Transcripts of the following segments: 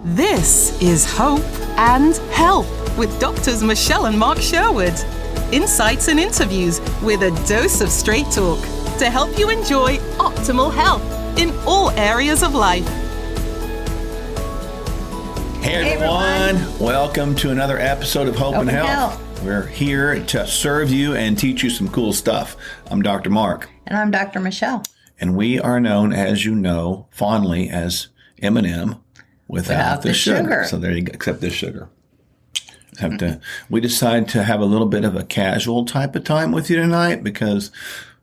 This is Hope and Help with Doctors Michelle and Mark Sherwood. Insights and interviews with a dose of straight talk to help you enjoy optimal health in all areas of life. Hey everyone, welcome to another episode of Hope and Health. We're here to serve you and teach you some cool stuff. I'm Dr. Mark. And I'm Dr. Michelle. And we are known, as you know, fondly as M&M without the sugar. So there you go, except this sugar. We decided to have a little bit of a casual type of time with you tonight because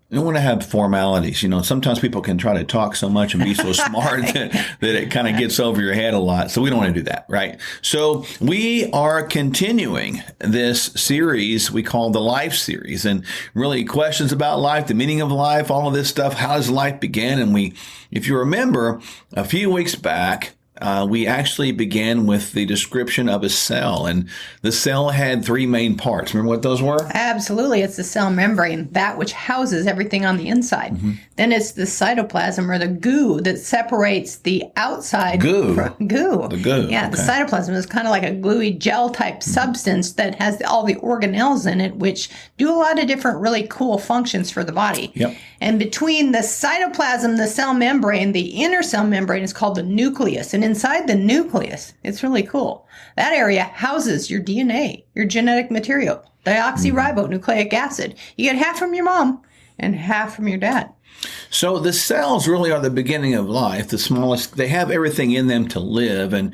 we don't want to have formalities. You know, sometimes people can try to talk so much and be so smart that it kind of gets over your head a lot. So we don't want to do that, right? So we are continuing this series we call the Life Series, and really questions about life, the meaning of life, all of this stuff. How does life begin? And if you remember, a few weeks back, we actually began with the description of a cell, and the cell had three main parts. Remember what those were? Absolutely. It's the cell membrane, that which houses everything on the inside. Mm-hmm. Then it's the cytoplasm, or the goo, that separates the outside. Goo. The goo. Yeah, okay. The cytoplasm is kind of like a gluey gel type substance that has all the organelles in it, which do a lot of different really cool functions for the body. Yep. And between the cytoplasm, the cell membrane, the inner cell membrane is called the nucleus. And inside the nucleus, it's really cool. That area houses your DNA, your genetic material, deoxyribonucleic acid. You get half from your mom and half from your dad. So the cells really are the beginning of life, the smallest. They have everything in them to live. And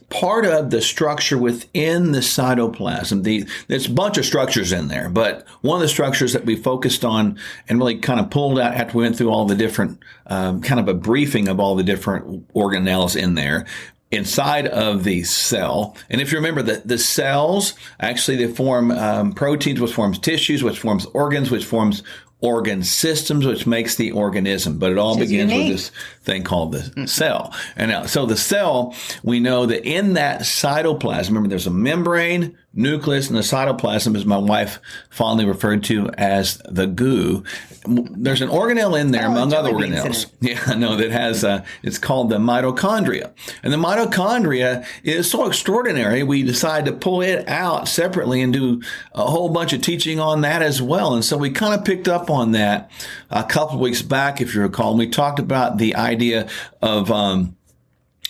part of the structure within the cytoplasm, there's a bunch of structures in there, but one of the structures that we focused on and really kind of pulled out after we went through all the different, kind of a briefing of all the different organelles in there, inside of the cell. And if you remember, the cells, actually they form proteins, which forms tissues, which forms organs, which forms organ systems, which makes the organism. But it all begins with this thing called the cell. And now, so the cell, we know that in that cytoplasm, remember there's a membrane, nucleus, and the cytoplasm, as my wife fondly referred to as the goo. There's an organelle in there, among other organelles. Yeah, no, that has, it's called the mitochondria. And the mitochondria is so extraordinary, we decided to pull it out separately and do a whole bunch of teaching on that as well. And so we kind of picked up on that a couple of weeks back, if you recall. And we talked about the idea of,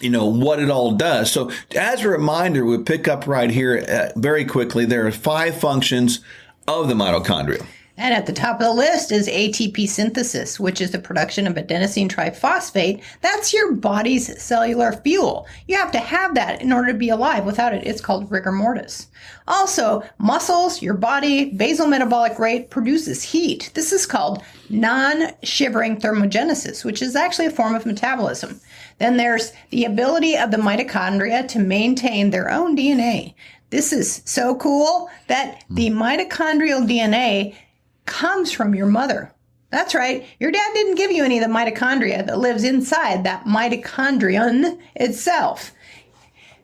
what it all does. So as a reminder, we'll pick up right here very quickly. There are 5 functions of the mitochondria. And at the top of the list is ATP synthesis, which is the production of adenosine triphosphate. That's your body's cellular fuel. You have to have that in order to be alive. Without it, it's called rigor mortis. Also, muscles, your body, basal metabolic rate produces heat. This is called non-shivering thermogenesis, which is actually a form of metabolism. Then there's the ability of the mitochondria to maintain their own DNA. This is so cool that the mitochondrial DNA comes from your mother. That's right. Your dad didn't give you any of the mitochondria that lives inside that mitochondrion itself.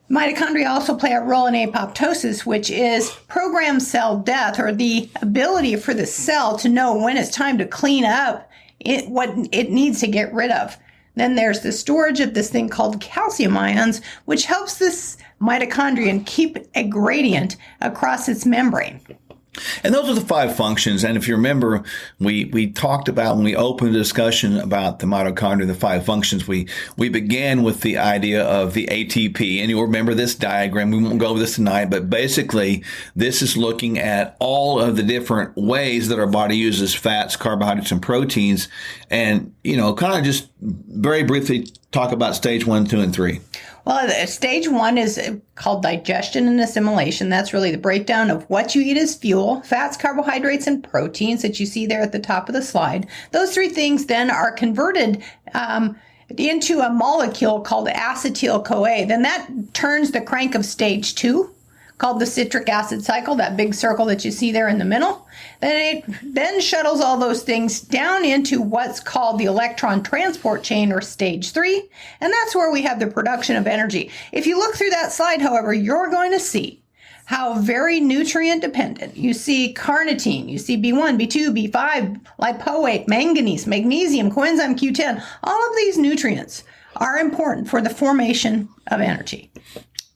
Mitochondria also play a role in apoptosis, which is programmed cell death, or the ability for the cell to know when it's time to clean up what it needs to get rid of. Then there's the storage of this thing called calcium ions, which helps this mitochondrion keep a gradient across its membrane. And those are the 5 functions. And if you remember, we talked about, when we opened the discussion about the mitochondria, the 5 functions, we began with the idea of the ATP. And you'll remember this diagram. We won't go over this tonight, but basically this is looking at all of the different ways that our body uses fats, carbohydrates, and proteins. And, kind of just very briefly talk about stage 1, 2, and 3. Well, stage 1 is called digestion and assimilation. That's really the breakdown of what you eat as fuel, fats, carbohydrates, and proteins that you see there at the top of the slide. Those 3 things then are converted into a molecule called acetyl-CoA. Then that turns the crank of stage 2, called the citric acid cycle, that big circle that you see there in the middle. Then it then shuttles all those things down into what's called the electron transport chain, or stage 3, and that's where we have the production of energy. If you look through that slide, however, you're going to see how very nutrient dependent. You see carnitine, you see B1, B2, B5, lipoate, manganese, magnesium, coenzyme Q10. All of these nutrients are important for the formation of energy.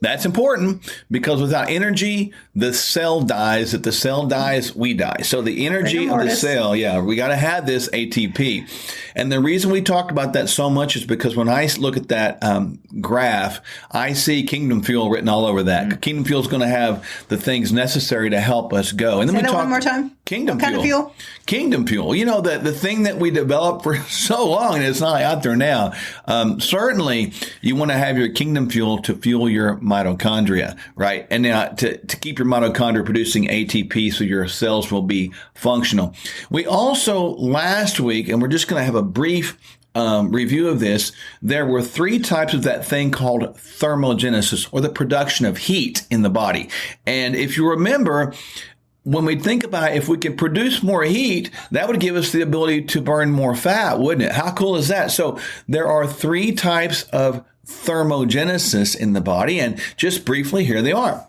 That's important because without energy, the cell dies. If the cell dies, we die. So the energy of the cell, we got to have this ATP. And the reason we talked about that so much is because when I look at that graph, I see Kingdom Fuel written all over that. Mm-hmm. Kingdom Fuel is going to have the things necessary to help us go. And then Say that one more time. Kingdom what kind Fuel. Of fuel? Kingdom Fuel. You know, the thing that we developed for so long, and it's not out there now. Certainly, you want to have your Kingdom Fuel to fuel your mitochondria, right? And now to keep your mitochondria producing ATP so your cells will be functional. We also, last week, and we're just going to have a brief review of this, there were 3 types of that thing called thermogenesis, or the production of heat in the body. And if you remember, when we think about if we could produce more heat, that would give us the ability to burn more fat, wouldn't it? How cool is that? So there are 3 types of thermogenesis in the body, and just briefly, here they are.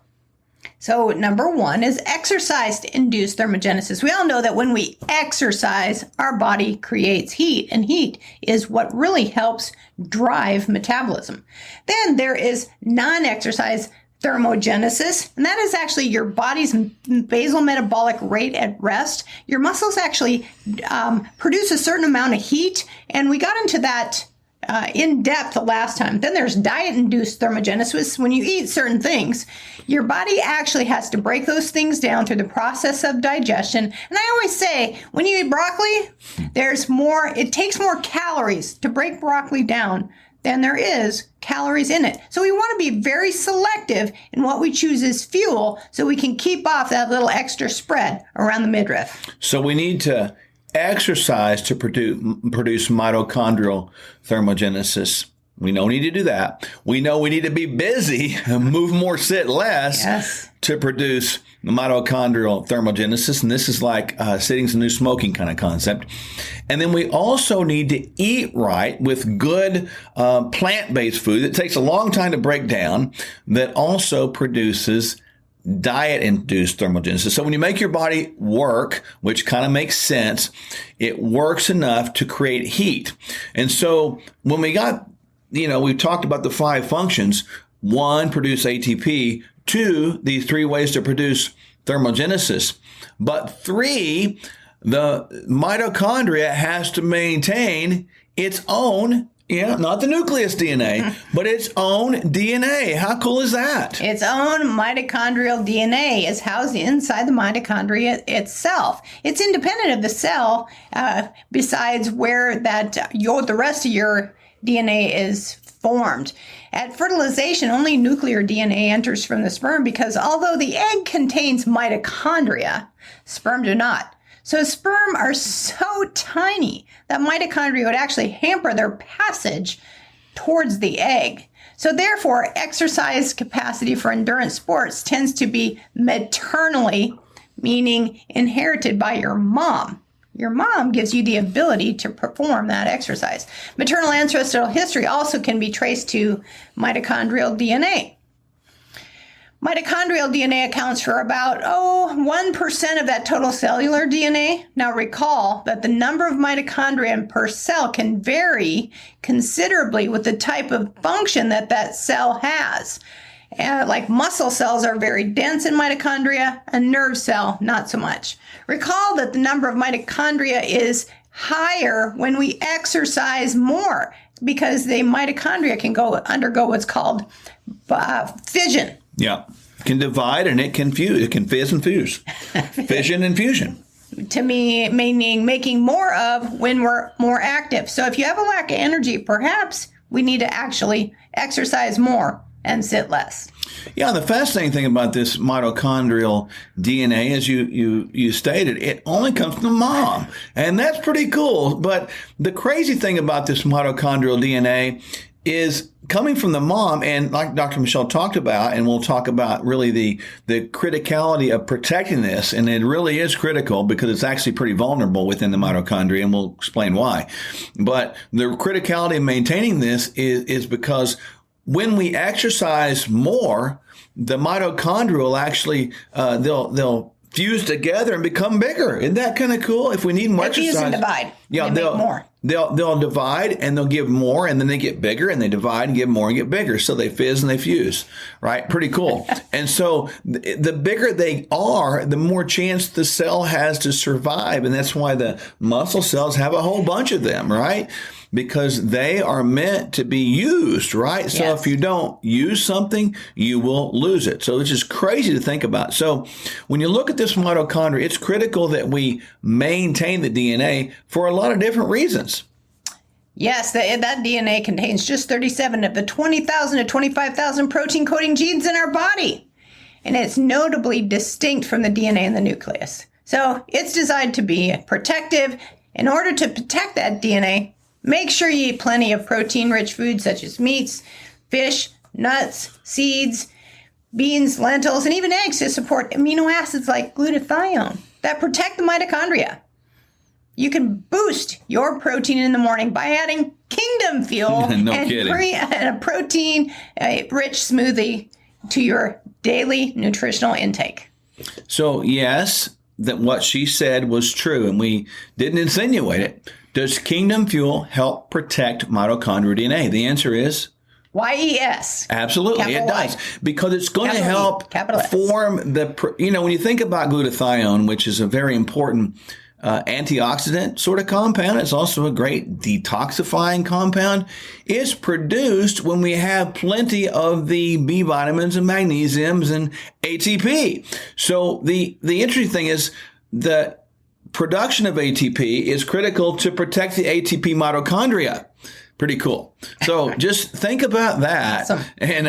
So number 1 is exercise-induced thermogenesis. We all know that when we exercise, our body creates heat, and heat is what really helps drive metabolism. Then there is non-exercise thermogenesis, and that is actually your body's basal metabolic rate at rest. Your muscles actually produce a certain amount of heat, and we got into that in depth the last time. Then there's diet-induced thermogenesis. When you eat certain things, your body actually has to break those things down through the process of digestion. And I always say, when you eat broccoli, it takes more calories to break broccoli down than there is calories in it. So we want to be very selective in what we choose as fuel so we can keep off that little extra spread around the midriff. So we need to exercise to produce mitochondrial thermogenesis. We know we need to do that. We know we need to be busy, move more, sit less, to produce mitochondrial thermogenesis. And this is like sitting's the new smoking kind of concept. And then we also need to eat right with good plant-based food that takes a long time to break down, that also produces diet-induced thermogenesis. So when you make your body work, which kind of makes sense, it works enough to create heat. And so when we got, we talked about the 5 functions. 1, produce ATP. 2, these 3 ways to produce thermogenesis. But 3, the mitochondria has to maintain its own, not the nucleus DNA, but its own DNA. How cool is that? Its own mitochondrial DNA is housed inside the mitochondria itself. It's independent of the cell, besides where the rest of your DNA is formed. At fertilization, only nuclear DNA enters from the sperm because although the egg contains mitochondria, sperm do not. So sperm are so tiny that mitochondria would actually hamper their passage towards the egg. So therefore, exercise capacity for endurance sports tends to be maternally, meaning inherited by your mom. Your mom gives you the ability to perform that exercise. Maternal ancestral history also can be traced to mitochondrial DNA. Mitochondrial DNA accounts for about 1% of that total cellular DNA. Now recall that the number of mitochondria per cell can vary considerably with the type of function that cell has. Like muscle cells are very dense in mitochondria, a nerve cell not so much. Recall that the number of mitochondria is higher when we exercise more because the mitochondria can undergo what's called fission. Yeah. It can divide and it can fuse. It can fizz and fuse. Fission and fusion. To me, meaning making more of when we're more active. So if you have a lack of energy, perhaps we need to actually exercise more and sit less. Yeah, the fascinating thing about this mitochondrial DNA, as you stated, it only comes from the mom. And that's pretty cool. But the crazy thing about this mitochondrial DNA is coming from the mom, and like Dr. Michelle talked about, and we'll talk about really the criticality of protecting this, and it really is critical because it's actually pretty vulnerable within the mitochondria, and we'll explain why. But the criticality of maintaining this is because when we exercise more, the mitochondria will actually, they'll fuse together and become bigger. Isn't that kind of cool? If we need more exercise. Fuse and divide. Yeah, they'll divide and they'll give more, and then they get bigger, and they divide and give more and get bigger. So they fizz and they fuse, right? Pretty cool. And so the bigger they are, the more chance the cell has to survive. And that's why the muscle cells have a whole bunch of them, right? Because they are meant to be used, right? So Yes. if you don't use something, you will lose it. So it's just crazy to think about. So when you look at this mitochondria, it's critical that we maintain the DNA for a lot of different reasons. Yes, that DNA contains just 37 of the 20,000 to 25,000 protein-coding genes in our body. And it's notably distinct from the DNA in the nucleus. So it's designed to be protective. In order to protect that DNA, make sure you eat plenty of protein-rich foods such as meats, fish, nuts, seeds, beans, lentils, and even eggs to support amino acids like glutathione that protect the mitochondria. You can boost your protein in the morning by adding Kingdom Fuel No and kidding. a protein-rich smoothie to your daily nutritional intake. So yes, that what she said was true, and we didn't insinuate it. Does Kingdom Fuel help protect mitochondrial DNA? The answer is YES. absolutely, Capital it does. Y. Because it's going to Capital E, help capital S. form when you think about glutathione, which is a very important antioxidant sort of compound, it's also a great detoxifying compound. It's produced when we have plenty of the B vitamins and magnesiums and ATP. So the interesting thing is the production of ATP is critical to protect the ATP mitochondria. Pretty cool. So just think about that. Awesome. And,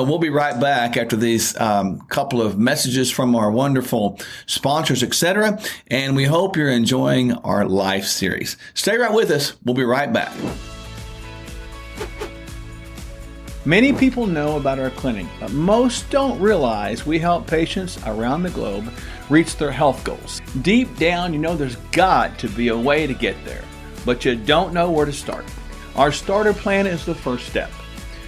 we'll be right back after these couple of messages from our wonderful sponsors, etc. And we hope you're enjoying our life series. Stay right with us. We'll be right back. Many people know about our clinic, but most don't realize we help patients around the globe reach their health goals. Deep down, you know there's got to be a way to get there, but you don't know where to start. Our starter plan is the first step.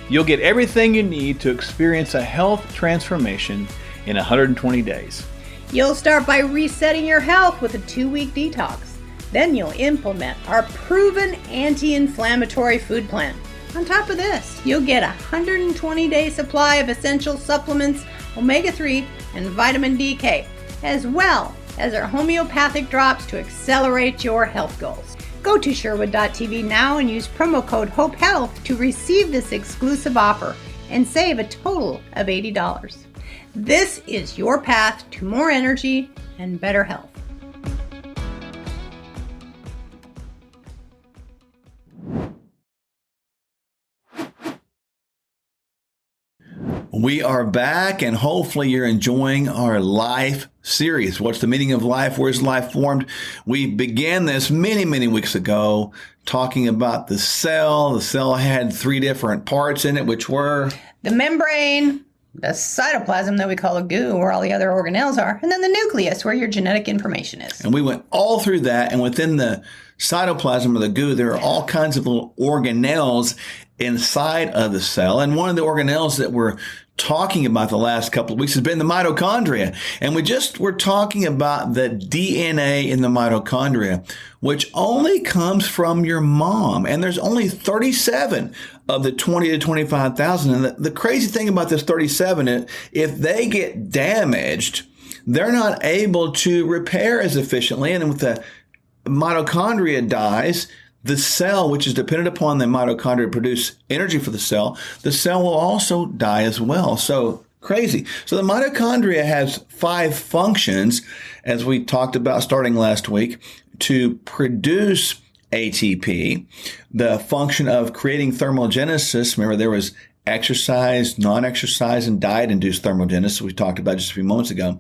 You'll get everything you need to experience a health transformation in 120 days. You'll start by resetting your health with a 2-week detox. Then you'll implement our proven anti-inflammatory food plan. On top of this, you'll get a 120-day supply of essential supplements, omega-3, and vitamin DK, as well as our homeopathic drops to accelerate your health goals. Go to Sherwood.tv now and use promo code HOPEHEALTH to receive this exclusive offer and save a total of $80. This is your path to more energy and better health. We are back, and hopefully you're enjoying our life series. What's the meaning of life? Where's life formed? We began this many, many weeks ago talking about the cell. The cell had 3 different parts in it, which were The membrane, the cytoplasm that we call a goo, where all the other organelles are, and then the nucleus, where your genetic information is. And we went all through that. And within the cytoplasm or the goo, there are all kinds of little organelles inside of the cell. And one of the organelles that we're talking about the last couple of weeks has been the mitochondria. And we're talking about the DNA in the mitochondria, which only comes from your mom. And there's only 37 of the 20 to 25,000. And the crazy thing about this 37 is if they get damaged, they're not able to repair as efficiently. And with the mitochondria dies, the cell, which is dependent upon the mitochondria to produce energy for the cell will also die as well. So crazy. So the mitochondria has 5 functions, as we talked about starting last week, to produce ATP. The function of creating thermogenesis. Remember, there was exercise, non-exercise, and diet-induced thermogenesis we talked about just a few moments ago.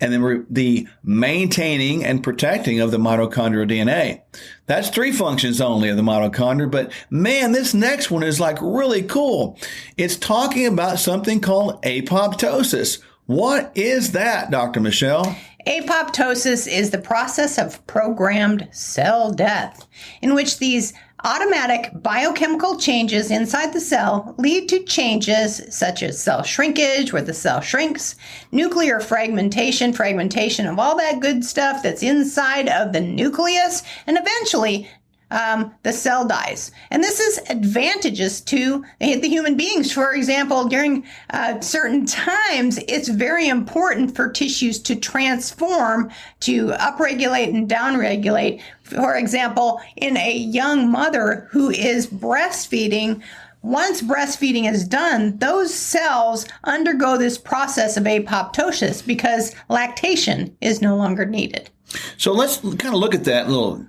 And then the maintaining and protecting of the mitochondrial DNA. That's 3 functions only of the mitochondria. But man, this next one is like really cool. It's talking about something called apoptosis. What is that, Dr. Michelle? Apoptosis is the process of programmed cell death, in which these automatic biochemical changes inside the cell lead to changes such as cell shrinkage, where the cell shrinks, nuclear fragmentation of all that good stuff that's inside of the nucleus, and eventually the cell dies. And this is advantageous to the human beings. For example, during certain times, it's very important for tissues to transform, to upregulate and downregulate. For example, in a young mother who is breastfeeding, once breastfeeding is done, those cells undergo this process of apoptosis because lactation is no longer needed. So let's kind of look at that little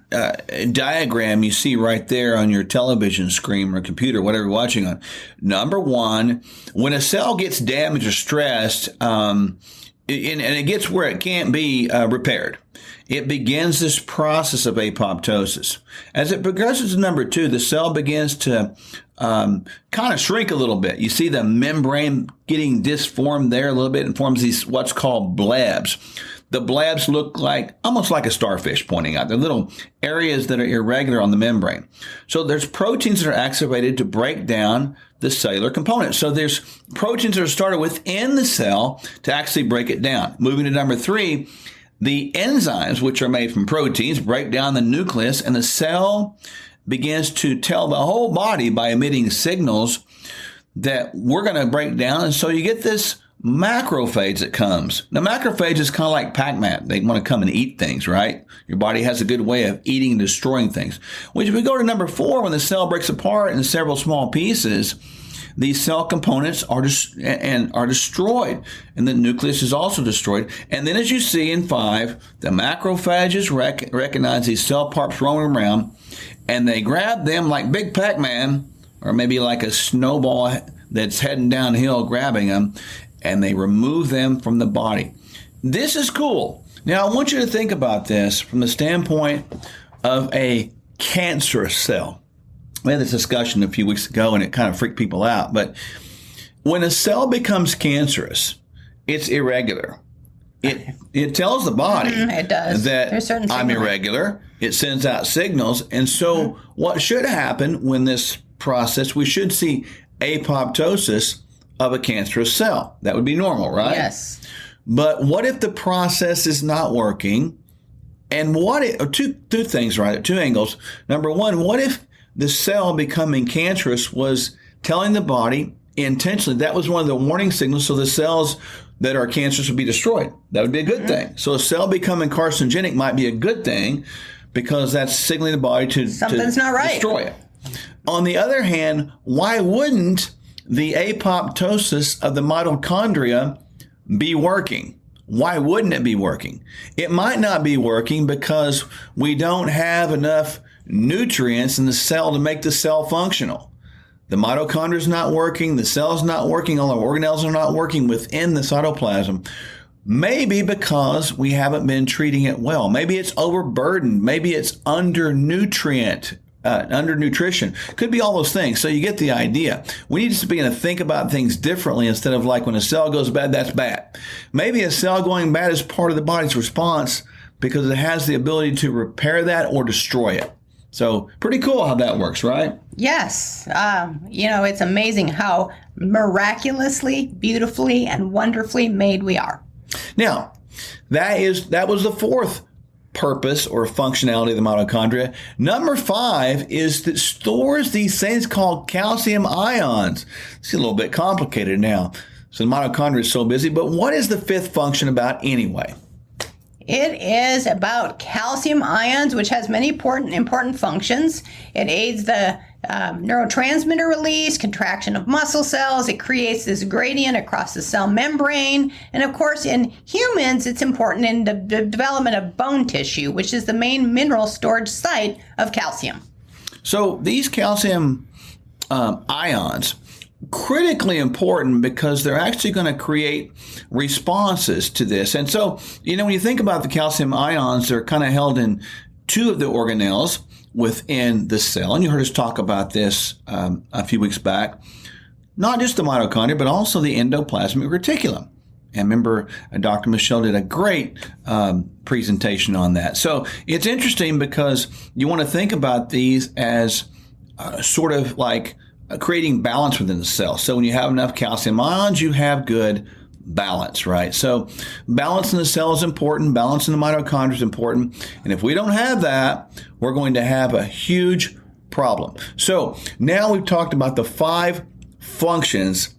diagram you see right there on your television screen or computer, whatever you're watching on. Number one, when a cell gets damaged or stressed, and it gets where it can't be repaired, it begins this process of apoptosis. As it progresses to number two, the cell begins to kind of shrink a little bit. You see the membrane getting disformed there a little bit and forms these what's called blebs. The blebs look almost like a starfish pointing out. They're little areas that are irregular on the membrane. So there's proteins that are activated to break down the cellular components. So there's proteins that are started within the cell to actually break it down. Moving to number three, the enzymes, which are made from proteins, break down the nucleus, and the cell begins to tell the whole body by emitting signals that we're going to break down. And so you get this macrophage that comes. Now, macrophage is kind of like Pac-Man. They want to come and eat things, right? Your body has a good way of eating and destroying things. Which, if we go to number four, when the cell breaks apart into several small pieces, these cell components are destroyed, and the nucleus is also destroyed. And then, as you see in five, the macrophages recognize these cell parts roaming around, and they grab them like Big Pac-Man, or maybe like a snowball that's heading downhill, grabbing them, and they remove them from the body. This is cool. Now, I want you to think about this from the standpoint of a cancerous cell. We had this discussion a few weeks ago, and it kind of freaked people out. But when a cell becomes cancerous, it's irregular. It tells the body it does. That I'm irregular. It sends out signals. And so what should happen when this process, we should see apoptosis of a cancerous cell. That would be normal, right? Yes. But what if the process is not working? And what if, two things, right? Two angles. Number one, what if the cell becoming cancerous was telling the body intentionally, that was one of the warning signals, so the cells that are cancerous would be destroyed. That would be a good thing. So a cell becoming carcinogenic might be a good thing because that's signaling the body to something's not right. Destroy it. On the other hand, why wouldn't the apoptosis of the mitochondria be working? Why wouldn't it be working? It might not be working because we don't have enough nutrients in the cell to make the cell functional. The mitochondria is not working, the cell's not working, all the organelles are not working within the cytoplasm. Maybe because we haven't been treating it well. Maybe it's overburdened. Maybe it's undernutrition. Could be all those things. So you get the idea. We need to begin to think about things differently instead of like when a cell goes bad, that's bad. Maybe a cell going bad is part of the body's response because it has the ability to repair that or destroy it. So pretty cool how that works, right? Yes. It's amazing how miraculously, beautifully, and wonderfully made we are. Now, that was the fourth purpose or functionality of the mitochondria. Number five is that stores these things called calcium ions. It's a little bit complicated now. So the mitochondria is so busy. But what is the fifth function about anyway? It is about calcium ions, which has many important functions. It aids the neurotransmitter release, contraction of muscle cells. It creates this gradient across the cell membrane. And of course, in humans, it's important in the development of bone tissue, which is the main mineral storage site of calcium. So these calcium ions, critically important because they're actually going to create responses to this. And so, when you think about the calcium ions, they're kind of held in two of the organelles within the cell. And you heard us talk about this a few weeks back. Not just the mitochondria, but also the endoplasmic reticulum. And remember, Dr. Michelle did a great presentation on that. So it's interesting because you want to think about these as sort of like creating balance within the cell. So when you have enough calcium ions, you have good balance, right? So balance in the cell is important. Balance in the mitochondria is important. And if we don't have that, we're going to have a huge problem. So now we've talked about the 5 functions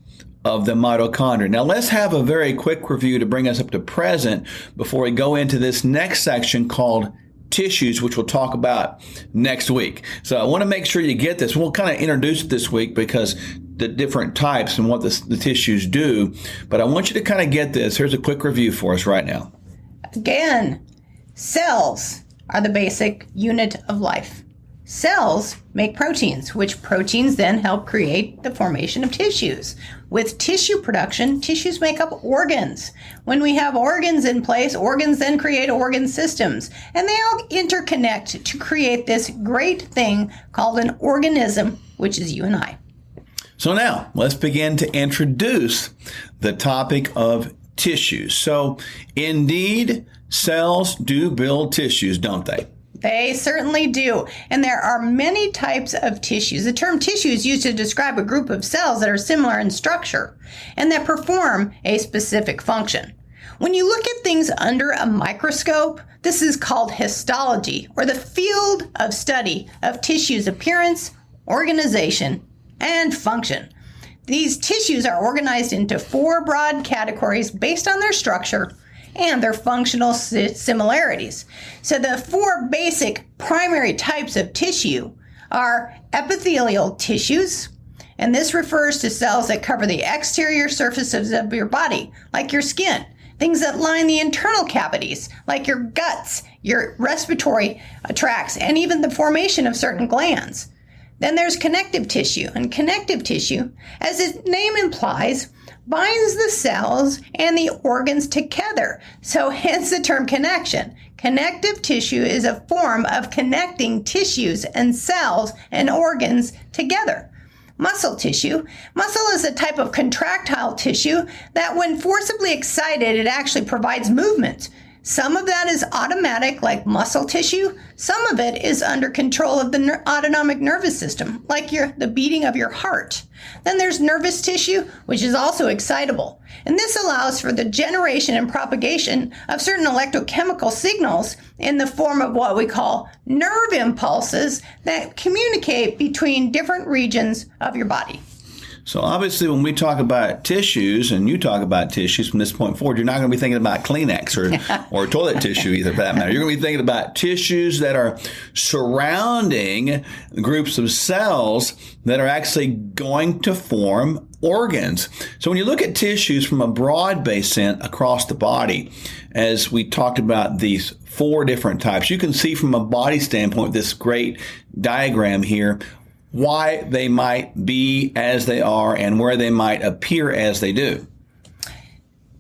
of the mitochondria. Now let's have a very quick review to bring us up to present before we go into this next section called tissues, which we'll talk about next week. So I want to make sure you get this. We'll kind of introduce it this week because the different types and what the tissues do. But I want you to kind of get this. Here's a quick review for us right now. Again, cells are the basic unit of life. Cells make proteins, which proteins then help create the formation of tissues. With tissue production, tissues make up organs. When we have organs in place, organs then create organ systems, and they all interconnect to create this great thing called an organism, which is you and I. So now let's begin to introduce the topic of tissues. So indeed, cells do build tissues, don't they? They certainly do. And there are many types of tissues. The term tissue is used to describe a group of cells that are similar in structure and that perform a specific function. When you look at things under a microscope, this is called histology, or the field of study of tissue's appearance, organization, and function. These tissues are organized into 4 broad categories based on their structure and their functional similarities. So the 4 basic primary types of tissue are epithelial tissues, and this refers to cells that cover the exterior surfaces of your body, like your skin, things that line the internal cavities, like your guts, your respiratory tracts, and even the formation of certain glands. Then there's connective tissue, and connective tissue, as its name implies, binds the cells and the organs together. So hence the term connection. Connective tissue is a form of connecting tissues and cells and organs together. Muscle tissue. Muscle is a type of contractile tissue that when forcibly excited, it actually provides movement. Some of that is automatic, like muscle tissue. Some of it is under control of the autonomic nervous system, like the beating of your heart. Then there's nervous tissue, which is also excitable. And this allows for the generation and propagation of certain electrochemical signals in the form of what we call nerve impulses that communicate between different regions of your body. So obviously when we talk about tissues, and you talk about tissues from this point forward, you're not going to be thinking about Kleenex or toilet tissue either, for that matter. You're going to be thinking about tissues that are surrounding groups of cells that are actually going to form organs. So when you look at tissues from a broad base sense across the body, as we talked about these 4 different types, you can see from a body standpoint this great diagram here why they might be as they are and where they might appear as they do.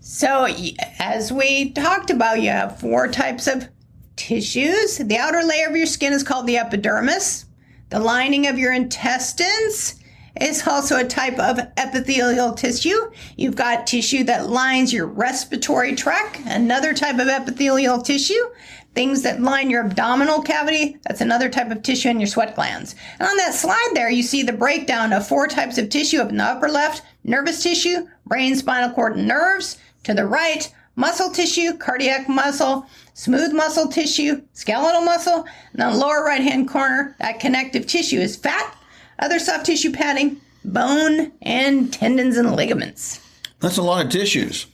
So as we talked about, you have 4 types of tissues. The outer layer of your skin is called the epidermis. The lining of your intestines is also a type of epithelial tissue. You've got tissue that lines your respiratory tract, another type of epithelial tissue. Things that line your abdominal cavity, that's another type of tissue, in your sweat glands. And on that slide there, you see the breakdown of 4 types of tissue up in the upper left: nervous tissue, brain, spinal cord, and nerves. To the right, muscle tissue, cardiac muscle, smooth muscle tissue, skeletal muscle. And on the lower right-hand corner, that connective tissue is fat, other soft tissue padding, bone, and tendons and ligaments. That's a lot of tissues.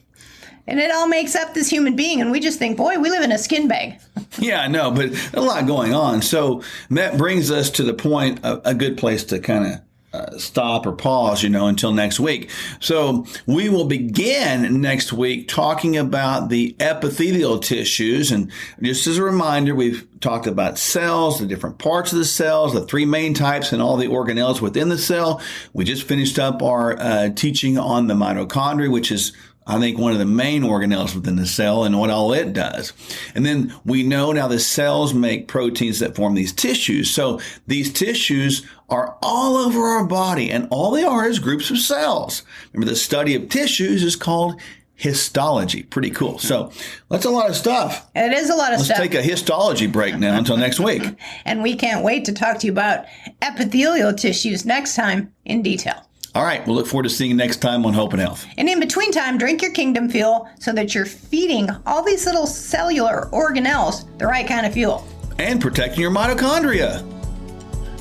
And it all makes up this human being, and we just think, boy, we live in a skin bag. Yeah, I know, but a lot going on. So that brings us to the point, a good place to kind of stop or pause, until next week. So we will begin next week talking about the epithelial tissues. And just as a reminder, we've talked about cells, the different parts of the cells, the 3 main types, and all the organelles within the cell. We just finished up our teaching on the mitochondria, which is, I think, one of the main organelles within the cell and what all it does. And then we know now the cells make proteins that form these tissues. So these tissues are all over our body, and all they are is groups of cells. Remember, the study of tissues is called histology. Pretty cool. So that's a lot of stuff. It is a lot of stuff. Let's take a histology break now until next week. And we can't wait to talk to you about epithelial tissues next time in detail. All right, we'll look forward to seeing you next time on Hope and Health. And in between time, drink your kingdom fuel so that you're feeding all these little cellular organelles the right kind of fuel. And protecting your mitochondria.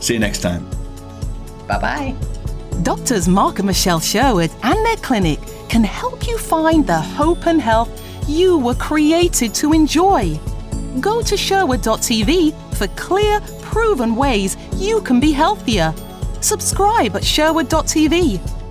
See you next time. Bye-bye. Doctors Mark and Michelle Sherwood and their clinic can help you find the hope and health you were created to enjoy. Go to sherwood.tv for clear, proven ways you can be healthier. Subscribe at sherwood.tv.